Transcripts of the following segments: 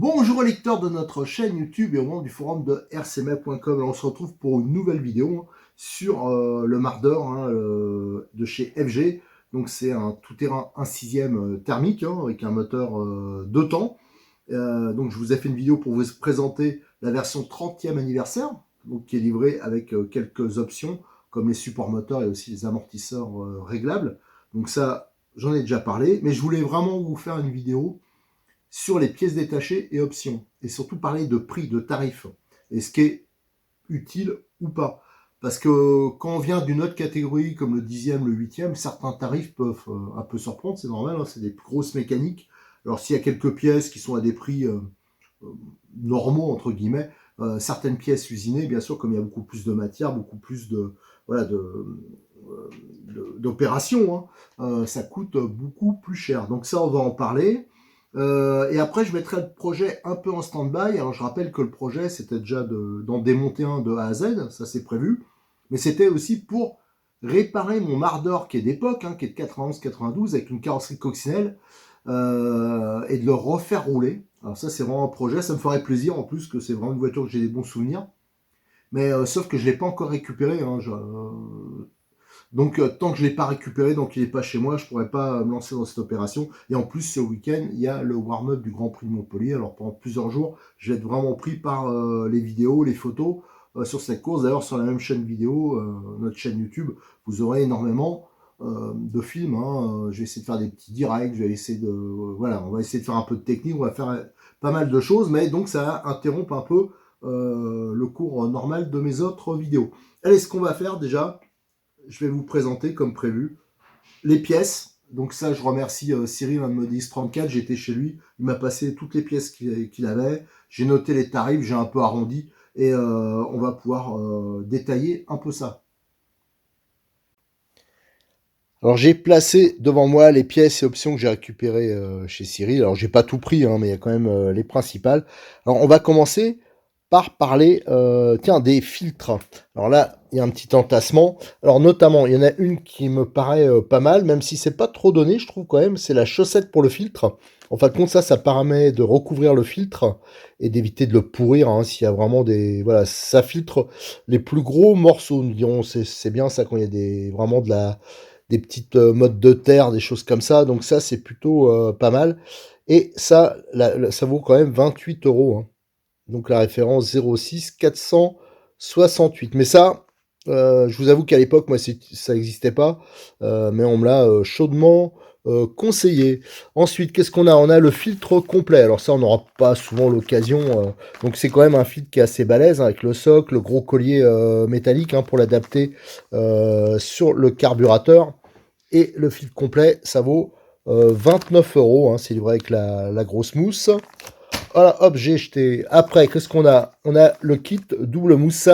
Bonjour lecteurs de notre chaîne YouTube et au monde du forum de rcma.com. On se retrouve pour une nouvelle vidéo sur le Marder de chez FG. Donc c'est un tout-terrain 1/6 thermique avec un moteur 2 temps. Donc je vous ai fait une vidéo pour vous présenter la version 30e anniversaire, donc qui est livrée avec quelques options comme les supports moteurs et aussi les amortisseurs réglables. Donc ça, j'en ai déjà parlé, mais je voulais vraiment vous faire une vidéo sur les pièces détachées et options, et surtout parler de prix, de tarifs, et ce qui est utile ou pas. Parce que quand on vient d'une autre catégorie, comme le 10e, le 8e, certains tarifs peuvent un peu surprendre, c'est normal, c'est des grosses mécaniques. Alors s'il y a quelques pièces qui sont à des prix normaux, entre guillemets, certaines pièces usinées, bien sûr, comme il y a beaucoup plus de matière, beaucoup plus de voilà d'opérations, ça coûte beaucoup plus cher. Donc ça, on va en parler. Et après, je mettrai le projet un peu en stand-by. Alors, je rappelle que le projet, c'était déjà d'en démonter un de A à Z, ça c'est prévu. Mais c'était aussi pour réparer mon Marder qui est d'époque, qui est de 91-92, avec une carrosserie coccinelle, et de le refaire rouler. Alors ça, c'est vraiment un projet. Ça me ferait plaisir, en plus, que c'est vraiment une voiture que j'ai des bons souvenirs. Mais sauf que je ne l'ai pas encore récupéré. Donc, tant que je ne l'ai pas récupéré, donc il n'est pas chez moi, je ne pourrais pas me lancer dans cette opération. Et en plus, ce week-end, il y a le warm-up du Grand Prix de Montpellier. Alors, pendant plusieurs jours, je vais être vraiment pris par les vidéos, les photos sur cette course. D'ailleurs, sur la même chaîne vidéo, notre chaîne YouTube, vous aurez énormément de films. Je vais essayer de faire des petts directs, je vais essayer de... voilà, on va essayer de faire un peu de technique, on va faire pas mal de choses, mais donc ça interrompt un peu le cours normal de mes autres vidéos. Allez, ce qu'on va faire déjà, je vais vous présenter comme prévu les pièces. Donc ça, je remercie Cyril, un de Modis 34. J'étais chez lui, il m'a passé toutes les pièces qu'il avait. J'ai noté les tarifs, j'ai un peu arrondi et on va pouvoir détailler un peu ça. Alors j'ai placé devant moi les pièces et options que j'ai récupérées chez Cyril. Alors j'ai pas tout pris, mais il y a quand même les principales. Alors on va commencer par parler des filtres. Alors là, il y a un petit entassement. Alors notamment, il y en a une qui me paraît pas mal, même si c'est pas trop donné, je trouve quand même, c'est la chaussette pour le filtre. En fin de compte, ça permet de recouvrir le filtre et d'éviter de le pourrir s'il y a vraiment des... Voilà, ça filtre les plus gros morceaux, nous dirons. C'est bien ça quand il y a vraiment des petites mottes de terre, des choses comme ça. Donc ça, c'est plutôt pas mal. Et ça, ça vaut quand même 28 €. Donc la référence 06 468. Mais ça, je vous avoue qu'à l'époque, moi, ça n'existait pas. Mais on me l'a chaudement conseillé. Ensuite, qu'est-ce qu'on a? On a le filtre complet. Alors ça, on n'aura pas souvent l'occasion. Donc c'est quand même un filtre qui est assez balèze, avec le socle, le gros collier métallique pour l'adapter sur le carburateur. Et le filtre complet, ça vaut 29 €. C'est livré avec la grosse mousse. Voilà, hop, j'ai jeté. Après, qu'est-ce qu'on a? On a le kit double mousse.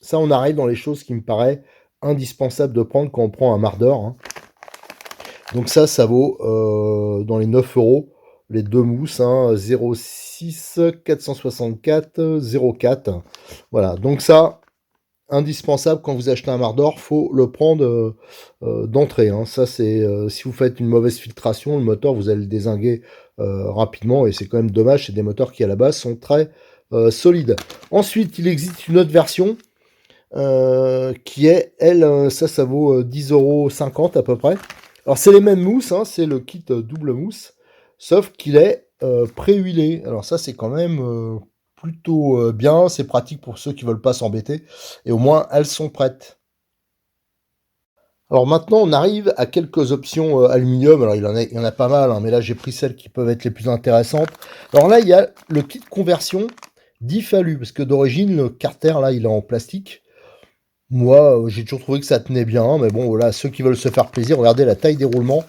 Ça, on arrive dans les choses qui me paraissent indispensables de prendre quand on prend un Marder. Donc ça vaut dans les 9 €. Les deux mousses, 06 464 04. Voilà, donc ça, indispensable quand vous achetez un Marder, faut le prendre d'entrée. Ça, c'est si vous faites une mauvaise filtration, le moteur, vous allez le dézinguer rapidement, et c'est quand même dommage. C'est des moteurs qui à la base sont très solides. Ensuite, il existe une autre version qui est, elle, ça vaut 10,50 € à peu près. Alors c'est les mêmes mousses, c'est le kit double mousse, sauf qu'il est pré-huilé. Alors ça, c'est quand même plutôt bien, c'est pratique pour ceux qui veulent pas s'embêter, et au moins elles sont prêtes. Alors maintenant, on arrive à quelques options aluminium. Alors il y en a pas mal, mais là j'ai pris celles qui peuvent être les plus intéressantes. Alors là, il y a le kit conversion d'Ifalu, parce que d'origine, le carter, là, il est en plastique. Moi, j'ai toujours trouvé que ça tenait bien, mais bon, voilà, ceux qui veulent se faire plaisir, regardez la taille des roulements.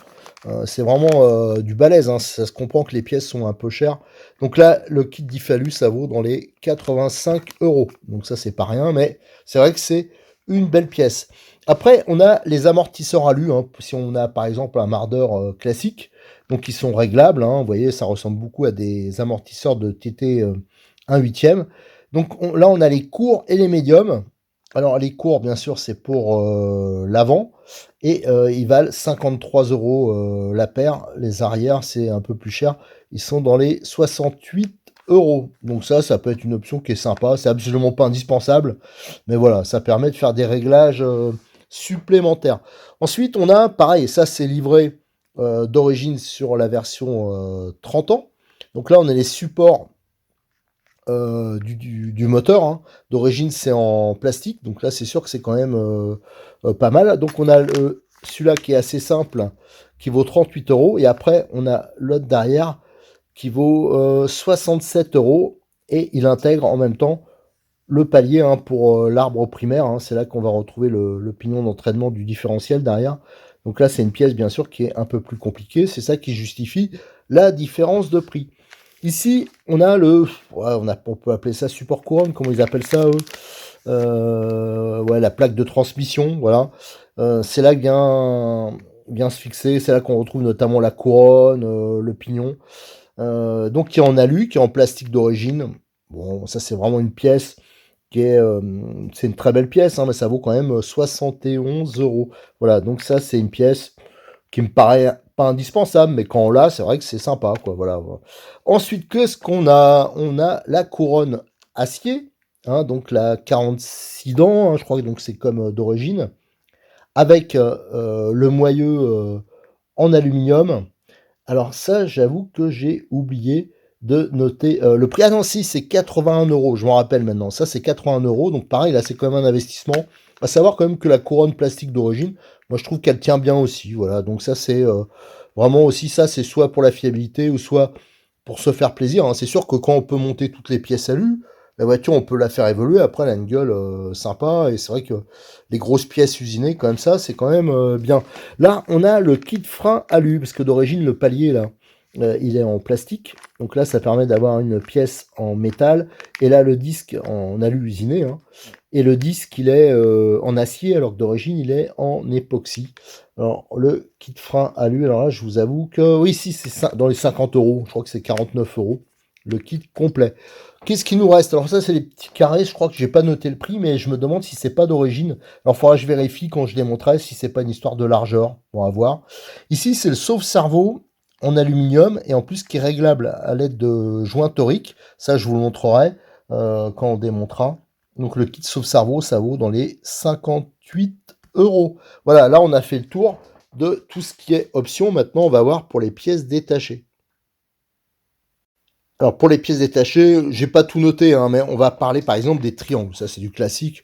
C'est vraiment du balèze, ça se comprend que les pièces sont un peu chères. Donc là, le kit d'Ifalu, ça vaut dans les 85 €. Donc ça, c'est pas rien, mais c'est vrai que c'est une belle pièce. Après, on a les amortisseurs alu, si on a par exemple un Marder classique, donc ils sont réglables, vous voyez, ça ressemble beaucoup à des amortisseurs de TT 1/8. Donc là, on a les courts et les médiums. Alors les courts, bien sûr, c'est pour l'avant, et ils valent 53 € la paire. Les arrières, c'est un peu plus cher, ils sont dans les 68 euros. Donc ça peut être une option qui est sympa. C'est absolument pas indispensable, mais voilà, ça permet de faire des réglages supplémentaires. Ensuite, on a, pareil, ça c'est livré d'origine sur la version 30 ans. Donc là, on a les supports du moteur. Hein. D'origine, c'est en plastique. Donc là, c'est sûr que c'est quand même pas mal. Donc on a celui-là qui est assez simple, qui vaut 38 euros. Et après, on a l'autre derrière qui vaut 67 euros. Et il intègre en même temps le palier hein, pour l'arbre primaire. Hein. C'est là qu'on va retrouver le pignon d'entraînement du différentiel derrière. Donc là, c'est une pièce, bien sûr, qui est un peu plus compliquée. C'est ça qui justifie la différence de prix. Ici, on a on peut appeler ça support couronne, comment ils appellent ça, eux ouais, la plaque de transmission, voilà. C'est là que vient se fixer, c'est là qu'on retrouve notamment la couronne, le pignon. Donc qui est en alu, qui est en plastique d'origine. Bon, ça c'est vraiment une pièce qui est, c'est une très belle pièce, hein, mais ça vaut quand même 71 euros. Voilà, donc ça c'est une pièce qui me paraît pas indispensable, mais quand on l'a, c'est vrai que c'est sympa, quoi. Voilà. Ensuite, qu'est-ce qu'on a? On a la couronne acier, hein, donc la 46 dents, hein, je crois que donc c'est comme d'origine, avec le moyeu en aluminium. Alors ça, j'avoue que j'ai oublié de noter le prix. Ah non, si, c'est 81 euros, je m'en rappelle maintenant. Ça, c'est 81 euros, donc pareil, là, c'est quand même un investissement. À savoir quand même que la couronne plastique d'origine, moi, je trouve qu'elle tient bien aussi. Voilà, donc ça, c'est vraiment aussi ça, c'est soit pour la fiabilité ou soit pour se faire plaisir. Hein. C'est sûr que quand on peut monter toutes les pièces alu, la voiture, on peut la faire évoluer. Après, elle a une gueule sympa. Et c'est vrai que les grosses pièces usinées, comme ça, c'est quand même bien. Là, on a le kit frein alu, parce que d'origine, le palier, là, il est en plastique. Donc là, ça permet d'avoir une pièce en métal. Et là, le disque en alu usiné. Hein. Et le disque, il est en acier, alors que d'origine, il est en époxy. Alors, le kit frein alu, alors là, je vous avoue que, oui, si, c'est dans les 50 euros. Je crois que c'est 49 euros. Le kit complet. Qu'est-ce qui nous reste? Alors ça, c'est les petits carrés. Je crois que j'ai pas noté le prix, mais je me demande si c'est pas d'origine. Alors, il faudra que je vérifie quand je démonterai si c'est pas une histoire de largeur. On va voir. Ici, c'est le sauve-cerveau en aluminium et en plus qui est réglable à l'aide de joints toriques. Ça, je vous le montrerai quand on démontera. Donc, le kit sauve-cerveau, ça vaut dans les 58 euros. Voilà, là, on a fait le tour de tout ce qui est option. Maintenant, on va voir pour les pièces détachées. Alors pour les pièces détachées, j'ai pas tout noté, hein, mais on va parler par exemple des triangles. Ça c'est du classique.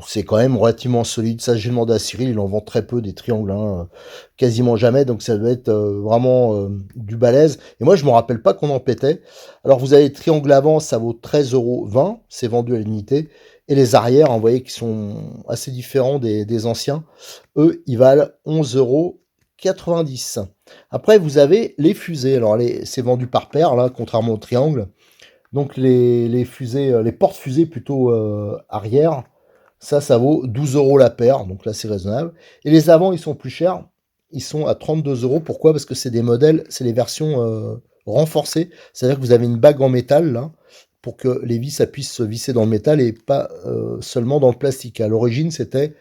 C'est quand même relativement solide. Ça j'ai demandé à Cyril, il en vend très peu des triangles, hein, quasiment jamais. Donc ça doit être vraiment du balèze. Et moi je me rappelle pas qu'on en pétait. Alors vous avez les triangles avant, ça vaut 13,20 €. C'est vendu à l'unité. Et les arrières, hein, vous voyez, qui sont assez différents des anciens. Eux, ils valent 11,90 €. Après, vous avez les fusées. Alors, c'est vendu par paire, là, contrairement au triangle. Donc, les fusées, les portes-fusées plutôt arrière, ça vaut 12 euros la paire. Donc là, c'est raisonnable. Et les avants, ils sont plus chers. Ils sont à 32 euros. Pourquoi? Parce que c'est des modèles, c'est les versions renforcées. C'est-à-dire que vous avez une bague en métal, là, pour que les vis, ça puisse se visser dans le métal et pas seulement dans le plastique. À l'origine, c'était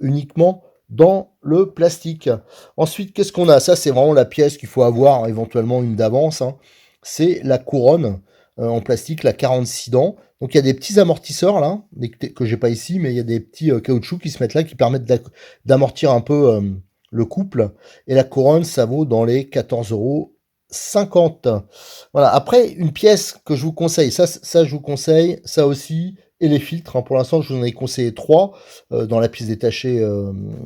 uniquement dans le plastique. Ensuite, qu'est-ce qu'on a? Ça, c'est vraiment la pièce qu'il faut avoir, hein, éventuellement une d'avance. Hein. C'est la couronne en plastique, la 46 dents. Donc, il y a des petits amortisseurs là, que j'ai pas ici, mais il y a des petits caoutchoucs qui se mettent là, qui permettent d'amortir un peu le couple. Et la couronne, ça vaut dans les 14,50 €. Voilà. Après, une pièce que je vous conseille, ça je vous conseille, ça aussi, et les filtres. Hein. Pour l'instant, je vous en ai conseillé 3 dans la pièce détachée,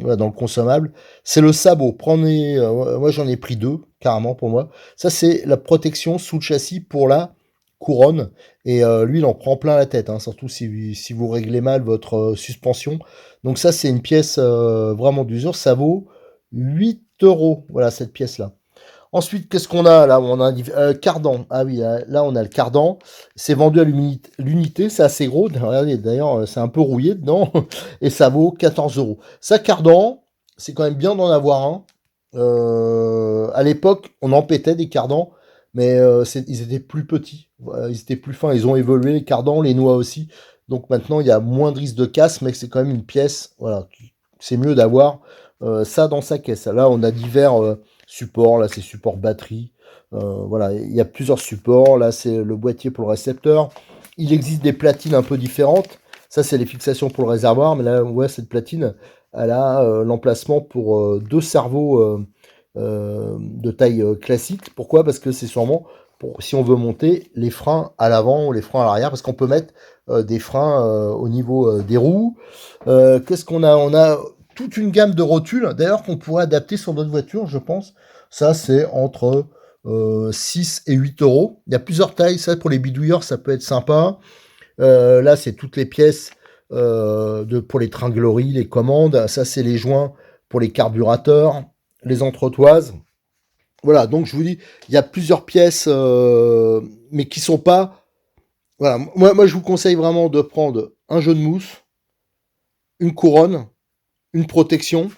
voilà, dans le consommable. C'est le sabot. Prenez, moi j'en ai pris 2 carrément pour moi. Ça, c'est la protection sous le châssis pour la couronne. Et lui, il en prend plein la tête, hein, surtout si vous réglez mal votre suspension. Donc ça, c'est une pièce vraiment d'usure. Ça vaut 8 €. Voilà, cette pièce-là. Ensuite, qu'est-ce qu'on a là? On a un cardan. Ah oui, là, on a le cardan. C'est vendu à l'unité. C'est assez gros. Regardez, d'ailleurs, c'est un peu rouillé dedans. Et ça vaut 14 €. Ça, cardan, c'est quand même bien d'en avoir un. À l'époque, on en pétait des cardans, mais ils étaient plus petits. Voilà, ils étaient plus fins. Ils ont évolué, les cardans, les noix aussi. Donc maintenant, il y a moins de risque de casse, mais c'est quand même une pièce. Voilà, c'est mieux d'avoir ça dans sa caisse. Là, on a divers support. Là, c'est support batterie. Voilà, il y a plusieurs supports. Là, c'est le boîtier pour le récepteur. Il existe des platines un peu différentes. Ça, c'est les fixations pour le réservoir. Mais là, ouais, cette platine, elle a l'emplacement pour deux cerveaux de taille classique. Pourquoi? Parce que c'est sûrement pour, si on veut monter les freins à l'avant ou les freins à l'arrière, parce qu'on peut mettre des freins au niveau des roues. Qu'est-ce qu'on a? On a toute une gamme de rotules, d'ailleurs, qu'on pourrait adapter sur notre voiture, je pense. Ça, c'est entre 6 et 8 euros. Il y a plusieurs tailles. Ça, pour les bidouilleurs, ça peut être sympa. Là, c'est toutes les pièces pour les tringleries, les commandes. Ça, c'est les joints pour les carburateurs, les entretoises. Voilà, donc je vous dis, il y a plusieurs pièces, mais qui sont pas... Voilà, moi, je vous conseille vraiment de prendre un jeu de mousse, une couronne, une protection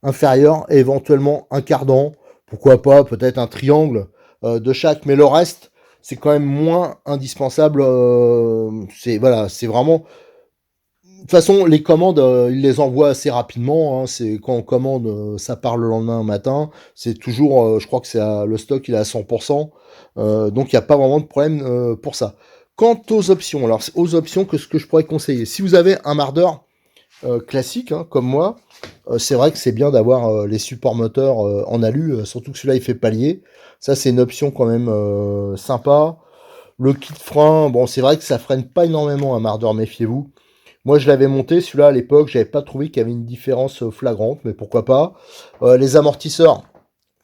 inférieure et éventuellement un cardan. Pourquoi pas, peut-être un triangle de chaque, mais le reste, c'est quand même moins indispensable. C'est voilà, c'est vraiment... De toute façon, les commandes, ils les envoient assez rapidement. Hein. C'est quand on commande, ça part le lendemain matin. C'est toujours, je crois que le stock, il est à 100%. Donc, il n'y a pas vraiment de problème pour ça. Quant aux options, alors aux options, que ce que je pourrais conseiller, si vous avez un mardeur classique, hein, comme moi, c'est vrai que c'est bien d'avoir les supports moteurs en alu, surtout que celui-là, il fait palier. Ça, c'est une option quand même sympa. Le kit frein, bon, c'est vrai que ça freine pas énormément un mardeur, méfiez-vous. Moi, je l'avais monté, celui-là, à l'époque, j'avais pas trouvé qu'il y avait une différence flagrante, mais pourquoi pas. Les amortisseurs,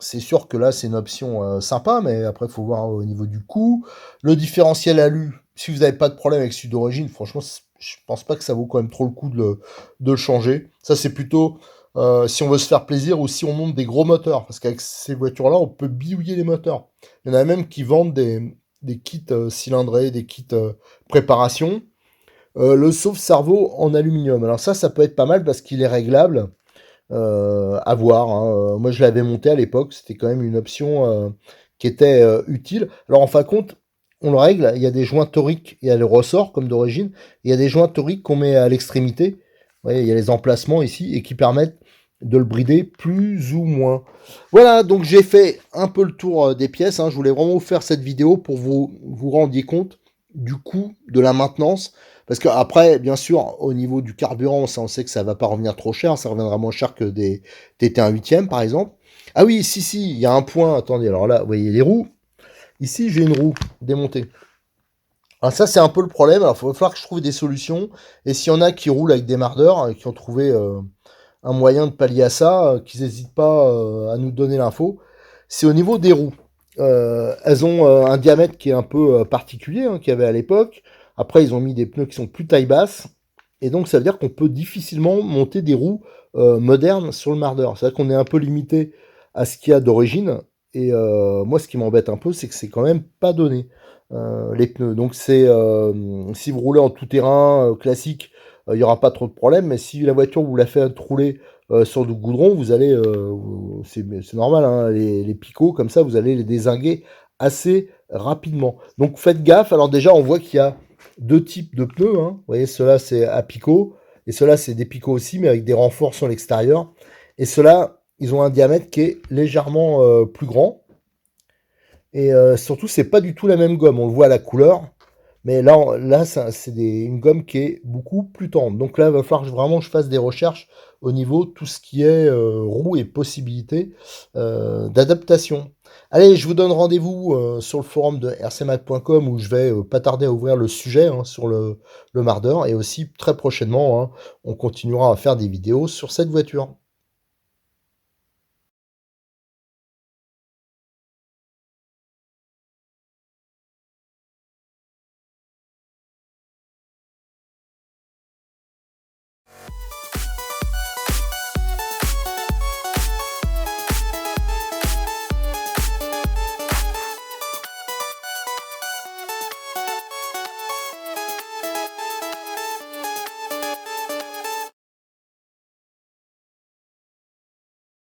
c'est sûr que là, c'est une option sympa, mais après, il faut voir au niveau du coût. Le différentiel alu, si vous n'avez pas de problème avec celui d'origine, franchement, je pense pas que ça vaut quand même trop le coup de le changer. Ça, c'est plutôt si on veut se faire plaisir ou si on monte des gros moteurs, parce qu'avec ces voitures-là, on peut bidouiller les moteurs. Il y en a même qui vendent des kits cylindrés, des kits préparation. Le sauve-cerveau en aluminium. Alors ça peut être pas mal parce qu'il est réglable. À voir. Hein. Moi, je l'avais monté à l'époque. C'était quand même une option qui était utile. Alors, en fin de compte, on le règle. Il y a des joints toriques. Il y a le ressort comme d'origine. Il y a des joints toriques qu'on met à l'extrémité. Vous voyez, il y a les emplacements ici et qui permettent de le brider plus ou moins. Voilà, donc j'ai fait un peu le tour des pièces. Hein. Je voulais vraiment vous faire cette vidéo pour vous rendiez compte du coût de la maintenance. Parce qu'après, bien sûr, au niveau du carburant, ça, on sait que ça va pas revenir trop cher. Ça reviendra moins cher que des TT1 8e, par exemple. Ah oui, si, il y a un point. Attendez, alors là, vous voyez les roues. Ici, j'ai une roue démontée. Alors ça, c'est un peu le problème. Alors, il va falloir que je trouve des solutions. Et s'il y en a qui roulent avec des mardeurs, qui ont trouvé un moyen de pallier à ça, qu'ils n'hésitent pas à nous donner l'info, c'est au niveau des roues. Elles ont un diamètre qui est un peu particulier, hein, qu'il y avait à l'époque. Après, ils ont mis des pneus qui sont plus taille basse. Et donc, ça veut dire qu'on peut difficilement monter des roues modernes sur le mardeur. C'est-à-dire qu'on est un peu limité à ce qu'il y a d'origine. Et moi, ce qui m'embête un peu, c'est que c'est quand même pas donné, les pneus. Donc, si vous roulez en tout-terrain classique, il n'y aura pas trop de problème. Mais si la voiture vous la fait rouler sur du goudron, vous allez... c'est normal, hein, les picots, comme ça, vous allez les dézinguer assez rapidement. Donc, faites gaffe. Alors déjà, on voit qu'il y a deux types de pneus. Hein. Vous voyez, ceux-là, c'est à picot. Et ceux-là, c'est des picots aussi, mais avec des renforts sur l'extérieur. Et ceux-là, ils ont un diamètre qui est légèrement plus grand. Et surtout, c'est pas du tout la même gomme. On le voit à la couleur. Mais là c'est une gomme qui est beaucoup plus tendre. Donc là, il va falloir vraiment que je fasse des recherches au niveau de tout ce qui est roue et possibilités d'adaptation. Allez, je vous donne rendez-vous sur le forum de rcmac.com où je vais pas tarder à ouvrir le sujet hein, sur le mardeur. Et aussi, très prochainement, hein, on continuera à faire des vidéos sur cette voiture.